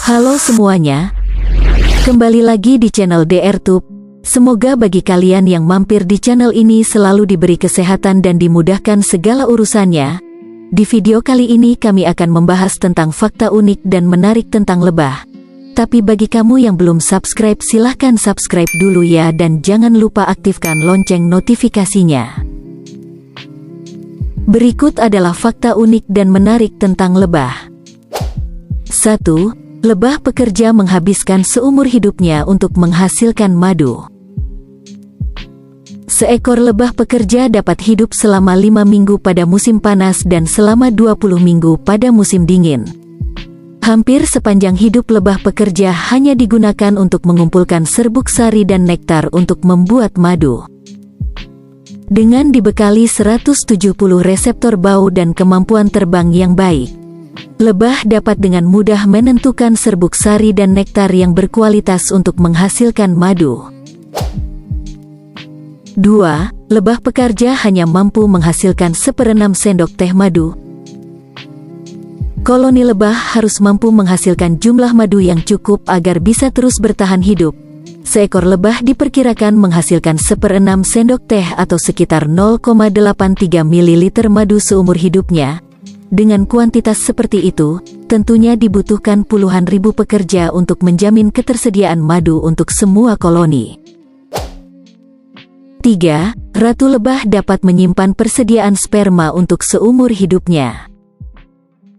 Halo semuanya, kembali lagi di channel DRTube. Semoga bagi kalian yang mampir di channel ini selalu diberi kesehatan dan dimudahkan segala urusannya. Di video kali ini kami akan membahas tentang fakta unik dan menarik tentang lebah. Tapi bagi kamu yang belum subscribe, silahkan subscribe dulu ya, dan jangan lupa aktifkan lonceng notifikasinya. Berikut adalah fakta unik dan menarik tentang lebah. 1. Lebah pekerja menghabiskan seumur hidupnya untuk menghasilkan madu. Seekor lebah pekerja dapat hidup selama 5 minggu pada musim panas dan selama 20 minggu pada musim dingin. Hampir sepanjang hidup lebah pekerja hanya digunakan untuk mengumpulkan serbuk sari dan nektar untuk membuat madu. Dengan dibekali 170 reseptor bau dan kemampuan terbang yang baik, lebah dapat dengan mudah menentukan serbuk sari dan nektar yang berkualitas untuk menghasilkan madu. 2. Lebah pekerja hanya mampu menghasilkan 1/6 sendok teh madu. Koloni lebah harus mampu menghasilkan jumlah madu yang cukup agar bisa terus bertahan hidup. Seekor lebah diperkirakan menghasilkan 1/6 sendok teh atau sekitar 0,83 ml madu seumur hidupnya. Dengan kuantitas seperti itu, tentunya dibutuhkan puluhan ribu pekerja untuk menjamin ketersediaan madu untuk semua koloni. 3. Ratu lebah dapat menyimpan persediaan sperma untuk seumur hidupnya.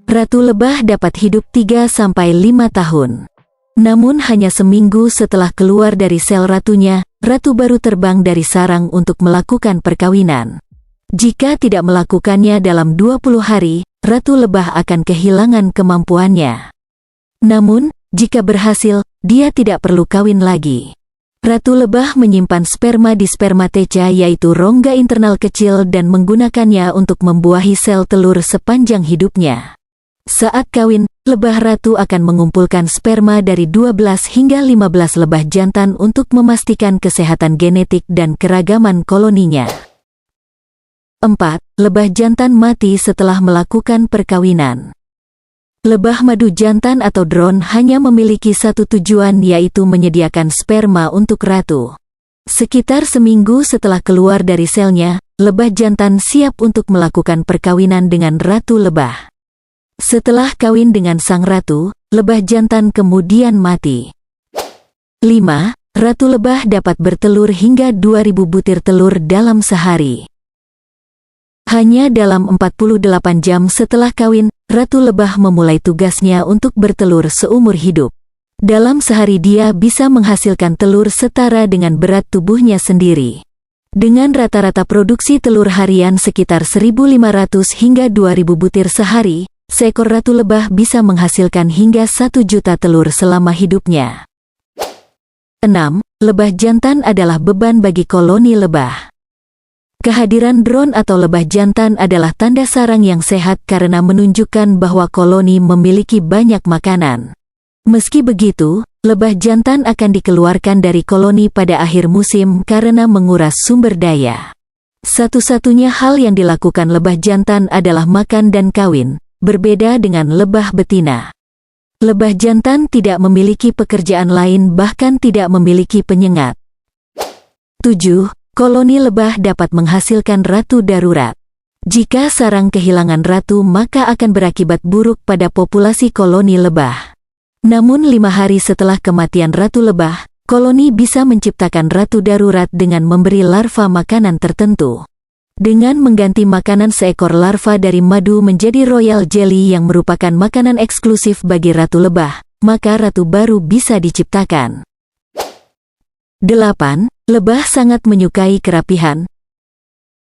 Ratu lebah dapat hidup 3-5 tahun. Namun hanya seminggu setelah keluar dari sel ratunya, ratu baru terbang dari sarang untuk melakukan perkawinan. Jika tidak melakukannya dalam 20 hari, ratu lebah akan kehilangan kemampuannya. Namun, jika berhasil, dia tidak perlu kawin lagi. Ratu lebah menyimpan sperma di spermatheca, yaitu rongga internal kecil, dan menggunakannya untuk membuahi sel telur sepanjang hidupnya. Saat kawin, lebah ratu akan mengumpulkan sperma dari 12 hingga 15 lebah jantan untuk memastikan kesehatan genetik dan keragaman koloninya. 4. Lebah jantan mati setelah melakukan perkawinan. Lebah madu jantan atau drone hanya memiliki satu tujuan, yaitu menyediakan sperma untuk ratu. Sekitar seminggu setelah keluar dari selnya, lebah jantan siap untuk melakukan perkawinan dengan ratu lebah. Setelah kawin dengan sang ratu, lebah jantan kemudian mati. 5. Ratu lebah dapat bertelur hingga 2000 butir telur dalam sehari. Hanya dalam 48 jam setelah kawin, ratu lebah memulai tugasnya untuk bertelur seumur hidup. Dalam sehari dia bisa menghasilkan telur setara dengan berat tubuhnya sendiri. Dengan rata-rata produksi telur harian sekitar 1.500 hingga 2.000 butir sehari, seekor ratu lebah bisa menghasilkan hingga 1 juta telur selama hidupnya. 6. Lebah jantan adalah beban bagi koloni lebah. Kehadiran drone atau lebah jantan adalah tanda sarang yang sehat karena menunjukkan bahwa koloni memiliki banyak makanan. Meski begitu, lebah jantan akan dikeluarkan dari koloni pada akhir musim karena menguras sumber daya. Satu-satunya hal yang dilakukan lebah jantan adalah makan dan kawin, berbeda dengan lebah betina. Lebah jantan tidak memiliki pekerjaan lain, bahkan tidak memiliki penyengat. 7. Koloni lebah dapat menghasilkan ratu darurat. Jika sarang kehilangan ratu, maka akan berakibat buruk pada populasi koloni lebah. Namun 5 hari setelah kematian ratu lebah, koloni bisa menciptakan ratu darurat dengan memberi larva makanan tertentu. Dengan mengganti makanan seekor larva dari madu menjadi royal jelly yang merupakan makanan eksklusif bagi ratu lebah, maka ratu baru bisa diciptakan. 8. Lebah sangat menyukai kerapihan.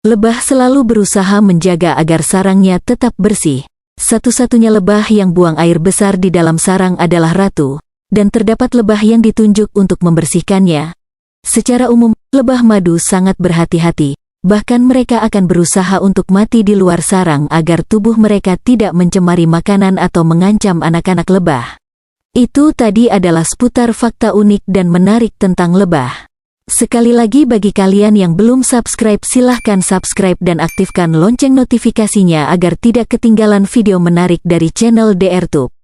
Lebah selalu berusaha menjaga agar sarangnya tetap bersih. Satu-satunya lebah yang buang air besar di dalam sarang adalah ratu, dan terdapat lebah yang ditunjuk untuk membersihkannya. Secara umum, lebah madu sangat berhati-hati, bahkan mereka akan berusaha untuk mati di luar sarang agar tubuh mereka tidak mencemari makanan atau mengancam anak-anak lebah. Itu tadi adalah seputar fakta unik dan menarik tentang lebah. Sekali lagi, bagi kalian yang belum subscribe, silahkan subscribe dan aktifkan lonceng notifikasinya agar tidak ketinggalan video menarik dari channel DRTube.